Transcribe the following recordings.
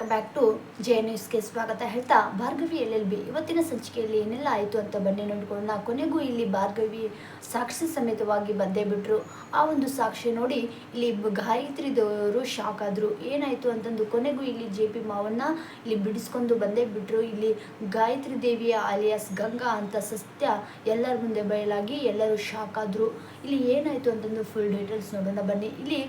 Welcome back to J ನ್ಯೂಸ್ಗೆ ಸ್ವಾಗತ ಹೇಳ್ತಾ ಭಾರ್ಗವಿ LLB ಇವತ್ತಿನ ಸಂಚಿಕೆಯಲ್ಲಿ ಏನೆಲ್ಲ ಆಯಿತು ಅಂತ ಬನ್ನಿ ನೋಡಿಕೊಳ್ಳೋಣ. ಕೊನೆಗೂ ಇಲ್ಲಿ ಭಾರ್ಗವಿ ಸಾಕ್ಷಿ ಸಮೇತವಾಗಿ ಬಂದೇ ಬಿಟ್ಟರು. ಆ ಒಂದು ಸಾಕ್ಷಿ ನೋಡಿ ಇಲ್ಲಿ ಗಾಯತ್ರಿದವರು ಶಾಕ್ ಆದರು. ಏನಾಯಿತು ಅಂತಂದು ಕೊನೆಗೂ ಇಲ್ಲಿ JP ಮಾವನ್ನ ಇಲ್ಲಿ ಬಿಡಿಸ್ಕೊಂಡು ಬಂದೇ ಬಿಟ್ಟರು. ಇಲ್ಲಿ ಗಾಯತ್ರಿ ದೇವಿಯ ಆಲಿಯಾಸ್ ಗಂಗಾ ಅಂತ ಸತ್ಯ ಎಲ್ಲರ ಮುಂದೆ ಬಯಲಾಗಿ ಎಲ್ಲರೂ ಶಾಕ್ ಆದರು. ಇಲ್ಲಿ ಏನಾಯಿತು ಅಂತಂದು ಫುಲ್ ಡೀಟೇಲ್ಸ್ ನೋಡೋಣ ಬನ್ನಿ. ಇಲ್ಲಿ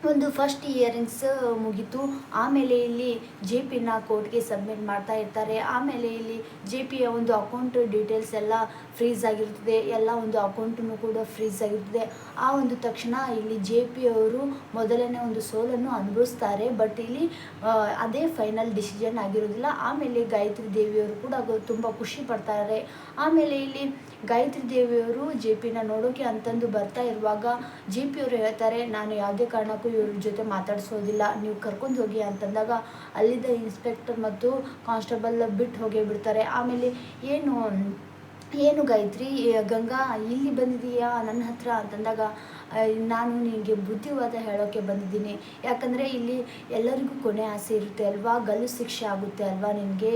ಒಂದು ಫಸ್ಟ್ ಇಯರಿಂಗ್ಸ್ ಮುಗೀತು. ಆಮೇಲೆ ಇಲ್ಲಿ JPನ ಕೋರ್ಟ್ಗೆ ಸಬ್ಮಿಟ್ ಮಾಡ್ತಾ ಇರ್ತಾರೆ. ಆಮೇಲೆ ಇಲ್ಲಿ JPಯ ಒಂದು ಅಕೌಂಟ್ ಡೀಟೇಲ್ಸ್ ಎಲ್ಲ ಫ್ರೀಸ್ ಆಗಿರ್ತದೆ, ಎಲ್ಲ ಒಂದು ಅಕೌಂಟನ್ನು ಕೂಡ ಫ್ರೀಸ್ ಆಗಿರ್ತದೆ. ಆ ಒಂದು ತಕ್ಷಣ ಇಲ್ಲಿ JP ಅವರು ಮೊದಲನೇ ಒಂದು ಸೋಲನ್ನು ಅನುಭವಿಸ್ತಾರೆ. ಬಟ್ ಇಲ್ಲಿ ಅದೇ ಫೈನಲ್ ಡಿಸಿಷನ್ ಆಗಿರೋದಿಲ್ಲ. ಆಮೇಲೆ ಗಾಯತ್ರಿ ದೇವಿಯವರು ಕೂಡ ತುಂಬ ಖುಷಿ ಪಡ್ತಾರೆ. ಆಮೇಲೆ ಇಲ್ಲಿ ಗಾಯತ್ರಿ ದೇವಿಯವರು JPನ ನೋಡೋಕೆ ಅಂತಂದು ಬರ್ತಾ ಇರುವಾಗ JP ಅವರು ಹೇಳ್ತಾರೆ, ನಾನು ಯಾವುದೇ ಕಾರಣಕ್ಕೂ ಇವ್ರ ಜೊತೆ ಮಾತಾಡಿಸೋದಿಲ್ಲ, ನೀವು ಕರ್ಕೊಂಡು ಹೋಗಿ ಅಂತಂದಾಗ ಅಲ್ಲಿದ್ದ ಇನ್ಸ್ಪೆಕ್ಟರ್ ಮತ್ತು ಕಾನ್ಸ್ಟೇಬಲ್ ಬಿಟ್ಟು ಹೋಗೇ ಬಿಡ್ತಾರೆ. ಆಮೇಲೆ ಏನು ಗಾಯತ್ರಿ ಗಂಗಾ ಇಲ್ಲಿ ಬಂದಿದೀಯಾ ನನ್ನ ಹತ್ರ ಅಂತಂದಾಗ, ನಾನು ನಿನಗೆ ಬುದ್ಧಿವಾದ ಹೇಳೋಕ್ಕೆ ಬಂದಿದ್ದೀನಿ. ಯಾಕಂದರೆ ಇಲ್ಲಿ ಎಲ್ಲರಿಗೂ ಕೊನೆ ಆಸೆ ಇರುತ್ತೆ ಅಲ್ವಾ, ಗಲ್ಲು ಶಿಕ್ಷೆ ಆಗುತ್ತೆ ಅಲ್ವಾ ನಿನಗೆ,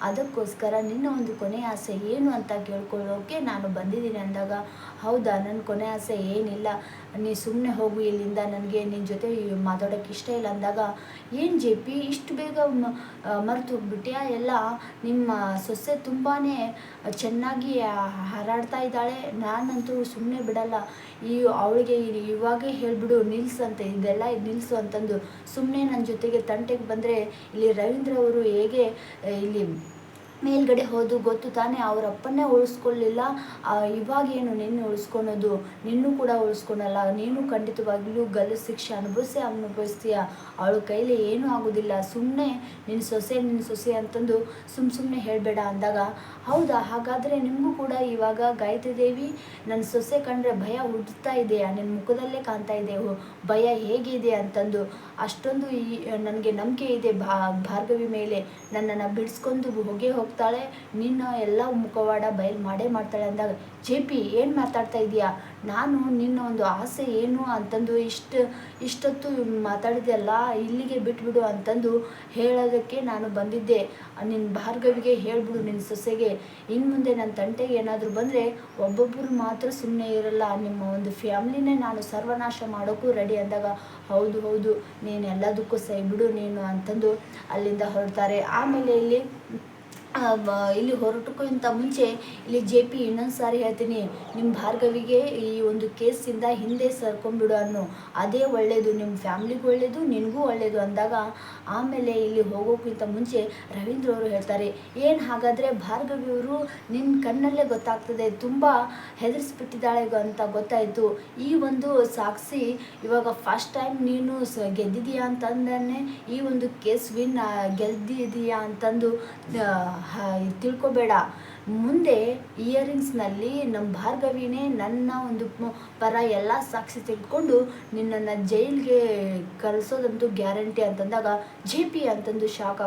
ಅದಕ್ಕೋಸ್ಕರ ನಿನ್ನ ಒಂದು ಕೊನೆ ಆಸೆ ಏನು ಅಂತ ಕೇಳ್ಕೊಳ್ಳೋಕೆ ನಾನು ಬಂದಿದ್ದೀನಿ ಅಂದಾಗ, ಹೌದಾ ನನ್ನ ಕೊನೆ ಆಸೆ ಏನಿಲ್ಲ, ನೀ ಸುಮ್ಮನೆ ಹೋಗು ಇಲ್ಲಿಂದ, ನನಗೆ ನಿನ್ನ ಜೊತೆ ಮಾತಾಡೋಕ್ಕೆ ಇಷ್ಟ ಇಲ್ಲ ಅಂದಾಗ, ಏನು JP ಇಷ್ಟು ಬೇಗ ಮರೆತು ಹೋಗ್ಬಿಟ್ಯಾ, ಎಲ್ಲ ನಿಮ್ಮ ಸೊಸೆ ತುಂಬಾ ಚೆನ್ನಾಗಿ ಹಾರಾಡ್ತಾ ಇದ್ದಾಳೆ, ನಾನಂತೂ ಸುಮ್ಮನೆ ಬಿಡಲ್ಲ, ಅವಳಿಗೆ ಇವಾಗೇ ಹೇಳಿಬಿಡು ನಿಲ್ಲಿಸಂತೆ, ಇದೆಲ್ಲ ನಿಲ್ಲಿಸು ಅಂತಂದು ಸುಮ್ಮನೆ ನನ್ನ ಜೊತೆಗೆ ತಂಟೆಗೆ ಬಂದರೆ ಇಲ್ಲಿ ರವೀಂದ್ರ ಅವರು ಹೇಗೆ ಇಲ್ಲಿ ಮೇಲ್ಗಡೆ ಹೋದು ಗೊತ್ತು ತಾನೇ, ಅವ್ರ ಅಪ್ಪನ್ನೇ ಉಳಿಸ್ಕೊಳ್ಳಿಲ್ಲ, ಇವಾಗೇನು ನಿನ್ನೆ ಉಳಿಸ್ಕೊಳೋದು, ನಿನ್ನೂ ಕೂಡ ಉಳಿಸ್ಕೊಳಲ್ಲ, ನೀನು ಖಂಡಿತವಾಗ್ಲೂ ಗಲ್ಲು ಶಿಕ್ಷೆ ಅನುಭವಿಸ್ತೀಯ, ಅವಳ ಕೈಲಿ ಏನೂ ಆಗೋದಿಲ್ಲ, ಸುಮ್ಮನೆ ನಿನ್ನ ಸೊಸೆ ಅಂತಂದು ಸುಮ್ಮನೆ ಹೇಳಬೇಡ ಅಂದಾಗ, ಹೌದಾ ಹಾಗಾದರೆ ನಿಮಗೂ ಕೂಡ ಇವಾಗ ಗಾಯತ್ರಿ ದೇವಿ ನನ್ನ ಸೊಸೆ ಕಂಡ್ರೆ ಭಯ ಹುಟ್ಟುತ್ತಾ ಇದೆಯಾ, ನಿನ್ನ ಮುಖದಲ್ಲೇ ಕಾಣ್ತಾ ಇದೆ ಭಯ ಹೇಗಿದೆ ಅಂತಂದು, ಅಷ್ಟೊಂದು ನನಗೆ ನಂಬಿಕೆ ಇದೆ ಭಾರ್ಗವಿ ಮೇಲೆ, ನನ್ನನ್ನು ಬಿಡಿಸ್ಕೊಂಡು ಹೋಗ್ತಾಳೆ, ನಿನ್ನ ಎಲ್ಲ ಮುಖವಾಡ ಬಯಲು ಮಾಡೇ ಮಾಡ್ತಾಳೆ ಅಂದಾಗ, JP ಏನು ಮಾತಾಡ್ತಾ ಇದೀಯಾ, ನಾನು ನಿನ್ನ ಒಂದು ಆಸೆ ಏನು ಅಂತಂದು ಇಷ್ಟೊತ್ತು ಮಾತಾಡಿದೆಯಲ್ಲ, ಇಲ್ಲಿಗೆ ಬಿಟ್ಬಿಡು ಅಂತಂದು ಹೇಳೋದಕ್ಕೆ ನಾನು ಬಂದಿದ್ದೆ. ನಿನ್ನ ಭಾರ್ಗವಿಗೆ ಹೇಳ್ಬಿಡು, ನಿನ್ನ ಸೊಸೆಗೆ, ಇನ್ನು ಮುಂದೆ ನನ್ನ ತಂಟೆಗೆ ಏನಾದರೂ ಬಂದರೆ ಒಬ್ಬೊಬ್ಬರು ಮಾತ್ರ ಸುಮ್ಮನೆ ಇರಲ್ಲ, ನಿಮ್ಮ ಒಂದು ಫ್ಯಾಮ್ಲಿನೇ ನಾನು ಸರ್ವನಾಶ ಮಾಡೋಕ್ಕೂ ರೆಡಿ ಅಂದಾಗ, ಹೌದು ನೀನು ಎಲ್ಲದಕ್ಕೂ ಸೈ ಬಿಡು ನೀನು ಅಂತಂದು ಅಲ್ಲಿಂದ ಹೊರಡ್ತಾರೆ. ಆಮೇಲೆ ಇಲ್ಲಿ ಹೊರಟಕ್ಕಿಂತ ಮುಂಚೆ ಇಲ್ಲಿ JP ಇನ್ನೊಂದು ಸಾರಿ ಹೇಳ್ತೀನಿ, ನಿಮ್ಮ ಭಾರ್ಗವಿಗೆ ಈ ಒಂದು ಕೇಸಿಂದ ಹಿಂದೆ ಸರ್ಕೊಂಡ್ಬಿಡು ಅನ್ನೋ, ಅದೇ ಒಳ್ಳೆಯದು, ನಿಮ್ಮ ಫ್ಯಾಮ್ಲಿಗೂ ಒಳ್ಳೆಯದು, ನಿನಗೂ ಒಳ್ಳೆಯದು ಅಂದಾಗ, ಆಮೇಲೆ ಇಲ್ಲಿ ಹೋಗೋಕ್ಕಿಂತ ಮುಂಚೆ ರವೀಂದ್ರ ಅವರು ಹೇಳ್ತಾರೆ, ಏನು ಹಾಗಾದರೆ ಭಾರ್ಗವಿಯವರು ನಿನ್ನ ಕಣ್ಣಲ್ಲೇ ಗೊತ್ತಾಗ್ತದೆ, ತುಂಬ ಹೆದರಿಸ್ಬಿಟ್ಟಿದ್ದಾಳೆ ಅಂತ ಗೊತ್ತಾಯಿತು, ಈ ಒಂದು ಸಾಕ್ಷಿ ಇವಾಗ ಫಸ್ಟ್ ಟೈಮ್ ನೀನು ಗೆದ್ದಿದೀಯಾ ಅಂತಂದೇ ಈ ಒಂದು ಕೇಸ್ ಗೆದ್ದಿದೀಯಾ ಅಂತಂದು ತಿಳ್ಕೊಬೇಡ, ಮುಂದೆ ಇಯರಿಂಗ್ಸ್ನಲ್ಲಿ ನಮ್ಮ ಭಾರ್ಗವಿನೇ ನನ್ನ ಒಂದು ಪರ ಎಲ್ಲ ಸಾಕ್ಷಿ ತಿಳ್ಕೊಂಡು ನಿನ್ನನ್ನು ಜೈಲಿಗೆ ಕಳಿಸೋದಂತೂ ಗ್ಯಾರಂಟಿ ಅಂತಂದಾಗ, JP ಅಂತಂದು ಶಾಕ್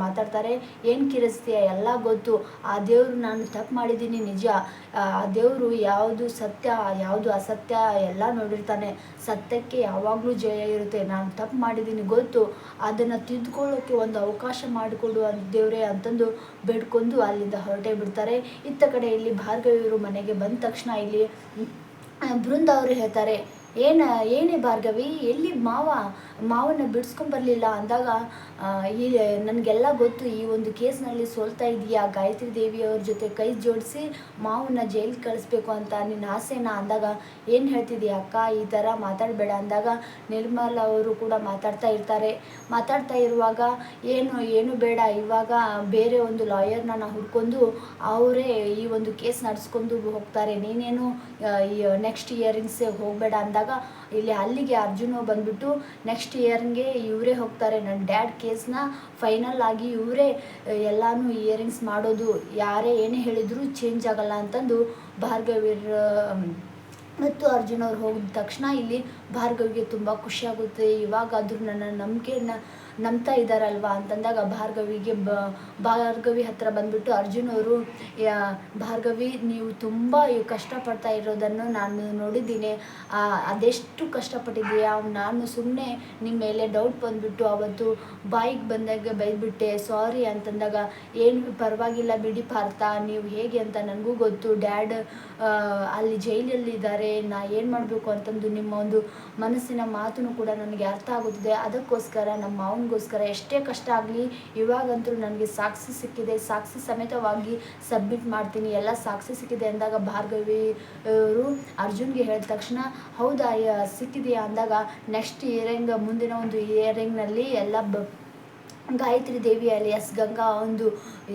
ಮಾತಾಡ್ತಾರೆ, ಏನು ಕಿರಿಸ್ತೀಯ, ಎಲ್ಲ ಗೊತ್ತು, ಆ ದೇವರು ನಾನು ತಪ್ಪು ಮಾಡಿದ್ದೀನಿ ನಿಜ, ಆ ದೇವರು ಯಾವುದು ಸತ್ಯ ಯಾವುದು ಅಸತ್ಯ ಎಲ್ಲ ನೋಡಿರ್ತಾನೆ, ಸತ್ಯಕ್ಕೆ ಯಾವಾಗಲೂ ಜಯ ಇರುತ್ತೆ, ನಾನು ತಪ್ಪು ಮಾಡಿದ್ದೀನಿ ಗೊತ್ತು, ಅದನ್ನು ತಿದ್ದುಕೊಳ್ಳೋಕ್ಕೆ ಒಂದು ಅವಕಾಶ ಮಾಡಿಕೊಡು ದೇವರೇ ಅಂತಂದು ಬೇಡ್ಕೊಂಡು ಅಲ್ಲಿಂದ ಹೊರಟೇ ಬಿಡ್ತಾರೆ. ಇತ್ತ ಕಡೆ ಇಲ್ಲಿ ಭಾರ್ಗವಿಯವರು ಮನೆಗೆ ಬಂದ ತಕ್ಷಣ ಇಲ್ಲಿ ಬೃಂದ ಅವರು ಹೇಳ್ತಾರೆ, ಏನೇ ಭಾರ್ಗವಿ, ಎಲ್ಲಿ ಮಾವನ್ನ ಬಿಡಿಸ್ಕೊಂಬರ್ಲಿಲ್ಲ ಅಂದಾಗ, ನನಗೆಲ್ಲ ಗೊತ್ತು, ಈ ಒಂದು ಕೇಸ್ನಲ್ಲಿ ಸೋಲ್ತಾ ಇದೆಯಾ, ಗಾಯತ್ರಿ ದೇವಿಯವ್ರ ಜೊತೆ ಕೈ ಜೋಡಿಸಿ ಮಾವನ್ನ ಜೈಲಿಗೆ ಕಳಿಸ್ಬೇಕು ಅಂತ ನಿನ್ನ ಆಸೆನಾ ಅಂದಾಗ, ಏನು ಹೇಳ್ತಿದ್ದೀಯ ಅಕ್ಕ, ಈ ಥರ ಮಾತಾಡಬೇಡ ಅಂದಾಗ, ನಿರ್ಮಲ ಅವರು ಕೂಡ ಮಾತಾಡ್ತಾ ಇರುವಾಗ, ಏನು ಬೇಡ, ಇವಾಗ ಬೇರೆ ಒಂದು ಲಾಯರ್ನ ಹುಡ್ಕೊಂಡು ಅವರೇ ಈ ಒಂದು ಕೇಸ್ ನಡೆಸ್ಕೊಂಡು ಹೋಗ್ತಾರೆ, ನೀನೇನು ನೆಕ್ಸ್ಟ್ ಇಯರಿಂಗ್ಸೇ ಹೋಗಬೇಡ ಅಂದಾಗ, ಇಲ್ಲಿ ಅಲ್ಲಿಗೆ ಅರ್ಜುನ್ ಬಂದ್ಬಿಟ್ಟು ನೆಕ್ಸ್ಟ್ ಇಯರ್ಗೆ ಇವರೇ ಹೋಗ್ತಾರೆ, ನನ್ನ ಡ್ಯಾಡ್ ಕೇಸ್ನ ಫೈನಲ್ ಆಗಿ ಇವರೇ ಎಲ್ಲಾನು ಇಯರಿಂಗ್ಸ್ ಮಾಡೋದು, ಯಾರೇ ಏನೇ ಹೇಳಿದ್ರು ಚೇಂಜ್ ಆಗಲ್ಲ ಅಂತಂದು ಭಾರ್ಗವಿ ಮತ್ತು ಅರ್ಜುನ್ ಅವ್ರು ಹೋಗಿದ ತಕ್ಷಣ ಇಲ್ಲಿ ಭಾರ್ಗವಿಗೆ ತುಂಬ ಖುಷಿಯಾಗುತ್ತೆ. ಇವಾಗಾದರೂ ನನ್ನ ನಂಬಿಕೆಯನ್ನು ನಂಬ್ತಾ ಇದ್ದಾರಲ್ವಾ ಅಂತಂದಾಗ ಭಾರ್ಗವಿ ಹತ್ರ ಬಂದುಬಿಟ್ಟು ಅರ್ಜುನ್ ಅವರು, ಭಾರ್ಗವಿ ನೀವು ತುಂಬ ಕಷ್ಟಪಡ್ತಾ ಇರೋದನ್ನು ನಾನು ನೋಡಿದ್ದೀನಿ. ಅದೆಷ್ಟು ಕಷ್ಟಪಟ್ಟಿದ್ದೀಯಾ, ನಾನು ಸುಮ್ಮನೆ ನಿಮ್ಮ ಮೇಲೆ ಡೌಟ್ ಬಂದುಬಿಟ್ಟು ಅವತ್ತು ಬಾಯಿಗೆ ಬಂದಾಗ ಬೈದ್ಬಿಟ್ಟೆ, ಸಾರಿ ಅಂತಂದಾಗ, ಏನು ಪರವಾಗಿಲ್ಲ ಬಿಡಿ ಪಾರ್ಥ, ನೀವು ಹೇಗೆ ಅಂತ ನನಗೂ ಗೊತ್ತು, ಡ್ಯಾಡ್ ಅಲ್ಲಿ ಜೈಲಲ್ಲಿದ್ದಾರೆ, ನಾ ಏನು ಮಾಡಬೇಕು ಅಂತಂದು ನಿಮ್ಮ ಒಂದು ಮನಸ್ಸಿನ ಮಾತನ್ನು ಕೂಡ ನನಗೆ ಅರ್ಥ ಆಗುತ್ತದೆ. ಅದಕ್ಕೋಸ್ಕರ ನಮ್ಮ ಮಾವನಿಗೋಸ್ಕರ ಎಷ್ಟೇ ಕಷ್ಟ ಆಗಲಿ ಇವಾಗಂತೂ ನನಗೆ ಸಾಕ್ಷಿ ಸಿಕ್ಕಿದೆ, ಸಾಕ್ಷಿ ಸಮೇತವಾಗಿ ಸಬ್ಮಿಟ್ ಮಾಡ್ತೀನಿ, ಎಲ್ಲ ಸಾಕ್ಷಿ ಸಿಕ್ಕಿದೆ ಅಂದಾಗ ಭಾರ್ಗವಿ ಅವರು ಅರ್ಜುನ್ಗೆ ಹೇಳಿದ ತಕ್ಷಣ ಹೌದಾ ಸಿಕ್ಕಿದೆಯಾ ಅಂದಾಗ ನೆಕ್ಸ್ಟ್ ಇಯರಿಂಗ್, ಮುಂದಿನ ಒಂದು ಇಯರಿಂಗ್ನಲ್ಲಿ ಎಲ್ಲ ಗಾಯತ್ರಿ ದೇವಿ ಅಲಿಯಾಸ್ ಗಂಗಾ ಒಂದು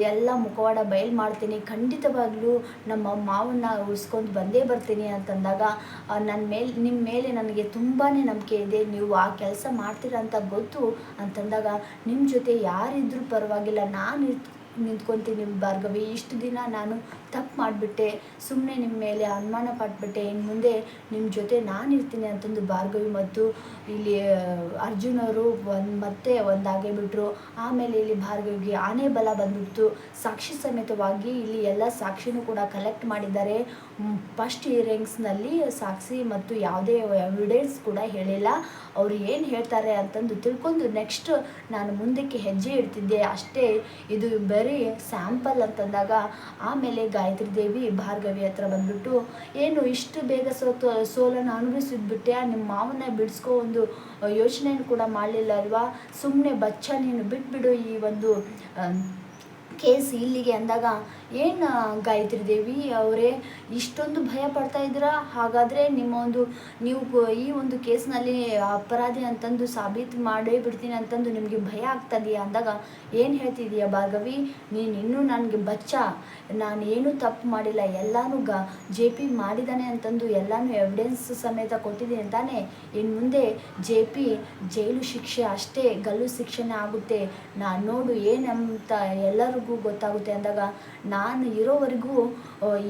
ಎಲ್ಲ ಮುಖವಾಡ ಬಯಲು ಮಾಡ್ತೀನಿ, ಖಂಡಿತವಾಗ್ಲೂ ನಮ್ಮ ಮಾವನ್ನ ಉಳಿಸ್ಕೊಂಡು ಬಂದೇ ಬರ್ತೀನಿ ಅಂತಂದಾಗ, ನಿಮ್ಮ ಮೇಲೆ ನನಗೆ ತುಂಬಾ ನಂಬಿಕೆ ಇದೆ, ನೀವು ಆ ಕೆಲಸ ಮಾಡ್ತೀರಾ ಅಂತ ಗೊತ್ತು ಅಂತಂದಾಗ, ನಿಮ್ಮ ಜೊತೆ ಯಾರಿದ್ರೂ ಪರವಾಗಿಲ್ಲ, ನಾನು ನಿಂತ್ಕೊತೀನಿ ಭಾರ್ಗವಿ, ಇಷ್ಟು ದಿನ ನಾನು ತಪ್ಪು ಮಾಡಿಬಿಟ್ಟೆ, ಸುಮ್ಮನೆ ನಿಮ್ಮ ಮೇಲೆ ಅನುಮಾನ ಪಟ್ಬಿಟ್ಟೆ, ಇನ್ನು ಮುಂದೆ ನಿಮ್ಮ ಜೊತೆ ನಾನು ಇರ್ತೀನಿ ಅಂತಂದು ಭಾರ್ಗವಿ ಮತ್ತು ಇಲ್ಲಿ ಅರ್ಜುನ್ ಅವರು ಮತ್ತೆ ಒಂದಾಗೇ ಬಿಟ್ಟರು. ಆಮೇಲೆ ಇಲ್ಲಿ ಭಾರ್ಗವಿಗೆ ಆನೆ ಬಲ ಬಂದ್ಬಿಡ್ತು. ಸಾಕ್ಷಿ ಸಮೇತವಾಗಿ ಇಲ್ಲಿ ಎಲ್ಲ ಸಾಕ್ಷಿನೂ ಕೂಡ ಕಲೆಕ್ಟ್ ಮಾಡಿದ್ದಾರೆ. ಫಸ್ಟ್ ಇಯರಿಂಗ್ಸ್ನಲ್ಲಿ ಸಾಕ್ಷಿ ಮತ್ತು ಯಾವುದೇ ಎವಿಡೆನ್ಸ್ ಕೂಡ ಹೇಳಿಲ್ಲ. ಅವರು ಏನು ಹೇಳ್ತಾರೆ ಅಂತಂದು ತಿಳ್ಕೊಂಡು ನೆಕ್ಸ್ಟ್ ನಾನು ಮುಂದಕ್ಕೆ ಹೆಜ್ಜೆ ಇಡ್ತಿದ್ದೆ ಅಷ್ಟೇ, ಇದು ಬರೀ ಸ್ಯಾಂಪಲ್ ಅಂತಂದಾಗ ಆಮೇಲೆ ಗಾಯತ್ರಿ ದೇವಿ ಭಾರ್ಗವಿ ಹತ್ರ ಬಂದ್ಬಿಟ್ಟು, ಏನು ಇಷ್ಟು ಬೇಗ ಸೋಲನ್ನು ಅನುಭವಿಸಿದ್ಬಿಟ್ಟೆ, ನಿಮ್ಮ ಮಾವನ್ನ ಬಿಡಿಸ್ಕೋ ಒಂದು ಯೋಚನೆಯನ್ನು ಕೂಡ ಮಾಡಲಿಲ್ಲ ಅಲ್ವಾ, ಸುಮ್ಮನೆ ಬಚ್ಚ ನೀನು ಬಿಟ್ಬಿಡು ಈ ಒಂದು ಕೇಸ್ ಇಲ್ಲಿಗೆ ಅಂದಾಗ, ಏನು ಗಾಯತ್ರಿ ದೇವಿ ಅವರೇ ಇಷ್ಟೊಂದು ಭಯ ಪಡ್ತಾ ಇದ್ದೀರಾ, ಹಾಗಾದರೆ ನೀವು ಈ ಒಂದು ಕೇಸ್ನಲ್ಲಿ ಅಪರಾಧಿ ಅಂತಂದು ಸಾಬೀತು ಮಾಡೇ ಬಿಡ್ತೀನಿ ಅಂತಂದು ನಿಮಗೆ ಭಯ ಆಗ್ತದೆಯಾ ಅಂದಾಗ, ಏನು ಹೇಳ್ತಿದೀಯಾ ಭಾರ್ಗವಿ, ನೀನು ಇನ್ನೂ ನನಗೆ ಬಚ್ಚ, ನಾನು ಏನೂ ತಪ್ಪು ಮಾಡಿಲ್ಲ, ಎಲ್ಲನೂ JP ಮಾಡಿದ್ದಾನೆ ಅಂತಂದು ಎಲ್ಲನೂ ಎವಿಡೆನ್ಸ್ ಸಮೇತ ಕೊಟ್ಟಿದ್ದೀನಿ ಅಂತಾನೆ, ಇನ್ನು ಮುಂದೆ JP ಜೈಲು ಶಿಕ್ಷೆ ಅಷ್ಟೇ, ಗಲ್ಲು ಶಿಕ್ಷೆನೇ ಆಗುತ್ತೆ, ನಾನು ನೋಡು ಏನಂತ ಎಲ್ಲರಿಗೂ ಗೊತ್ತಾಗುತ್ತೆ ಅಂದಾಗ, ನಾನು ಇರೋವರೆಗೂ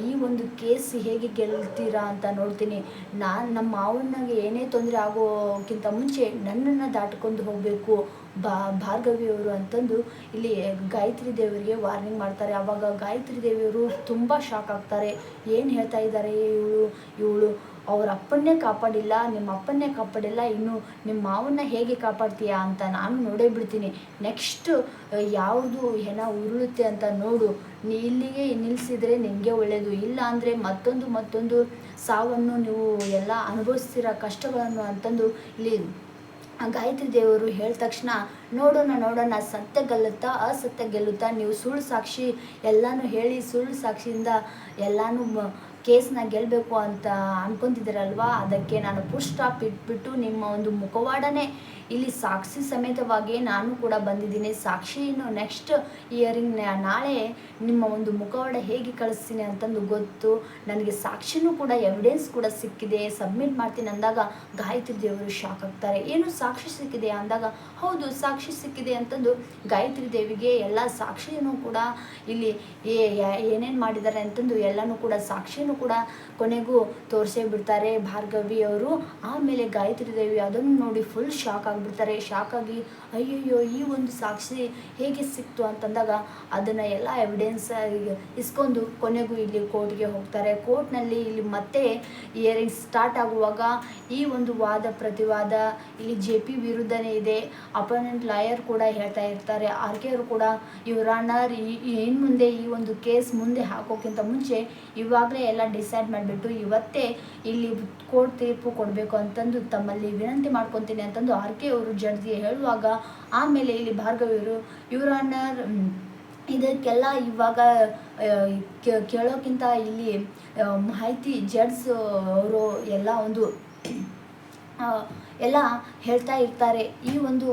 ಈ ಒಂದು ಕೇಸ್ ಹೇಗೆ ಗೆಲ್ತೀರಾ ಅಂತ ನೋಡ್ತೀನಿ, ನಮ್ಮ ಮಾವನಿಗೆ ಏನೇ ತೊಂದರೆ ಆಗೋಕ್ಕಿಂತ ಮುಂಚೆ ನನ್ನನ್ನು ದಾಟ್ಕೊಂಡು ಹೋಗಬೇಕು ಭಾರ್ಗವಿಯವರು ಅಂತಂದು ಇಲ್ಲಿ ಗಾಯತ್ರಿ ದೇವರಿಗೆ ವಾರ್ನಿಂಗ್ ಮಾಡ್ತಾರೆ. ಆವಾಗ ಗಾಯತ್ರಿ ದೇವಿಯವರು ತುಂಬ ಶಾಕ್ ಆಗ್ತಾರೆ. ಏನು ಹೇಳ್ತಾ ಇದ್ದಾರೆ ಇವಳು ಅವ್ರ ಅಪ್ಪನ್ನೇ ಕಾಪಾಡಿಲ್ಲ, ನಿಮ್ಮ ಅಪ್ಪನ್ನೇ ಕಾಪಾಡಿಲ್ಲ, ಇನ್ನು ನಿಮ್ಮ ಮಾವನ್ನ ಹೇಗೆ ಕಾಪಾಡ್ತೀಯಾ ಅಂತ ನಾನು ನೋಡೇ ಬಿಡ್ತೀನಿ, ನೆಕ್ಸ್ಟ್ ಯಾವುದು ಹೆಣ ಉರುಳುತ್ತೆ ಅಂತ ನೋಡು, ಇಲ್ಲಿಗೆ ನಿಲ್ಲಿಸಿದರೆ ನಿನಗೆ ಒಳ್ಳೆಯದು, ಇಲ್ಲ ಅಂದರೆ ಮತ್ತೊಂದು ಸಾವನ್ನು ನೀವು ಎಲ್ಲ ಅನುಭವಿಸ್ತೀರ ಕಷ್ಟಗಳನ್ನು ಅಂತಂದು ಇಲ್ಲಿ ಗಾಯತ್ರಿ ದೇವರು ಹೇಳಿದ ತಕ್ಷಣ, ನೋಡೋಣ ಸತ್ಯ ಗೆಲ್ಲುತ್ತಾ ಅಸತ್ಯ ಗೆಲ್ಲುತ್ತಾ, ನೀವು ಸುಳ್ಳು ಸಾಕ್ಷಿ ಎಲ್ಲನೂ ಹೇಳಿ ಸುಳ್ಳು ಸಾಕ್ಷಿಯಿಂದ ಎಲ್ಲನೂ ಕೇಸ್ನ ಗೆಲ್ಲಬೇಕು ಅಂತ ಅನ್ಕೊತಿದ್ದೀರಲ್ವಾ, ಅದಕ್ಕೆ ನಾನು ಫುಲ್ ಸ್ಟಾಪ್ ಇಟ್ಬಿಟ್ಟು ನಿಮ್ಮ ಒಂದು ಮುಖವಾಡನೇ ಇಲ್ಲಿ ಸಾಕ್ಷಿ ಸಮೇತವಾಗಿ ನಾನು ಕೂಡ ಬಂದಿದ್ದೀನಿ, ಸಾಕ್ಷಿಯನ್ನು ನೆಕ್ಸ್ಟ್ ಇಯರಿಂಗ್ ನಾಳೆ ನಿಮ್ಮ ಒಂದು ಮುಖವಾಡ ಹೇಗೆ ಕಳಿಸ್ತೀನಿ ಅಂತಂದು ಗೊತ್ತು, ನನಗೆ ಸಾಕ್ಷಿನೂ ಕೂಡ ಎವಿಡೆನ್ಸ್ ಕೂಡ ಸಿಕ್ಕಿದೆ, ಸಬ್ಮಿಟ್ ಮಾಡ್ತೀನಿ ಅಂದಾಗ ಗಾಯತ್ರಿ ದೇವರು ಶಾಕ್ ಆಗ್ತಾರೆ. ಏನು ಸಾಕ್ಷಿ ಸಿಕ್ಕಿದೆ ಅಂದಾಗ, ಹೌದು ಸಾಕ್ಷಿ ಸಿಕ್ಕಿದೆ ಅಂತಂದು ಗಾಯತ್ರಿ ದೇವಿಗೆ ಎಲ್ಲ ಸಾಕ್ಷಿನೂ ಕೂಡ ಇಲ್ಲಿ ಏನೇನು ಮಾಡಿದ್ದಾರೆ ಅಂತಂದು ಎಲ್ಲನೂ ಕೂಡ ಸಾಕ್ಷಿನೂ ಕೂಡ ಕೊನೆಗೂ ತೋರಿಸೇ ಬಿಡ್ತಾರೆ ಭಾರ್ಗವಿ ಅವರು. ಆಮೇಲೆ ಗಾಯತ್ರಿ ದೇವಿ ಅದನ್ನು ನೋಡಿ ಫುಲ್ ಶಾಕ್ ಆಗಿಬಿಡ್ತಾರೆ. ಶಾಕ್ ಆಗಿ ಅಯ್ಯಯ್ಯೋ ಈ ಒಂದು ಸಾಕ್ಷಿ ಹೇಗೆ ಸಿಕ್ತು ಅಂತಂದಾಗ ಅದನ್ನು ಎಲ್ಲ ಎವಿಡೆನ್ಸ್ ಇಸ್ಕೊಂಡು ಕೊನೆಗೂ ಇಲ್ಲಿ ಕೋರ್ಟ್ಗೆ ಹೋಗ್ತಾರೆ. ಕೋರ್ಟ್ನಲ್ಲಿ ಇಲ್ಲಿ ಮತ್ತೆ ಇಯರಿಂಗ್ಸ್ ಸ್ಟಾರ್ಟ್ ಆಗುವಾಗ ಈ ಒಂದು ವಾದ ಪ್ರತಿವಾದ ಇಲ್ಲಿ JP ವಿರುದ್ಧನೇ ಇದೆ. ಅಪೋನೆಂಟ್ ಲಾಯರ್ ಕೂಡ ಹೇಳ್ತಾ ಇರ್ತಾರೆ, RK ಅವರು ಕೂಡ ಯುವರ್ ಆನರ್ ಇನ್ನು ಮುಂದೆ ಈ ಒಂದು ಕೇಸ್ ಮುಂದೆ ಹಾಕೋಕ್ಕಿಂತ ಮುಂಚೆ ಇವಾಗಲೇ ಎಲ್ಲ ಡಿಸೈಡ್ ಮಾಡಿಬಿಟ್ಟು ಇವತ್ತೇ ಇಲ್ಲಿ ಕೋರ್ಟ್ ತೀರ್ಪು ಕೊಡಬೇಕು ಅಂತಂದು ತಮ್ಮಲ್ಲಿ ವಿನಂತಿ ಮಾಡ್ಕೊತೀನಿ ಅಂತಂದು RK ಅವರು ಜಡ್ಜಿಗೆ ಹೇಳುವಾಗ, ಆಮೇಲೆ ಇಲ್ಲಿ ಭಾರ್ಗವಿಯವರು ಯುವರ್ ಆನರ್ ಇದಕ್ಕೆಲ್ಲ ಇವಾಗ ಕೇಳೋಕ್ಕಿಂತ ಇಲ್ಲಿ ಮಾಹಿತಿ ಜಡ್ಜ್ ಅವರು ಎಲ್ಲ ಹೇಳ್ತಾ ಇರ್ತಾರೆ, ಈ ಒಂದು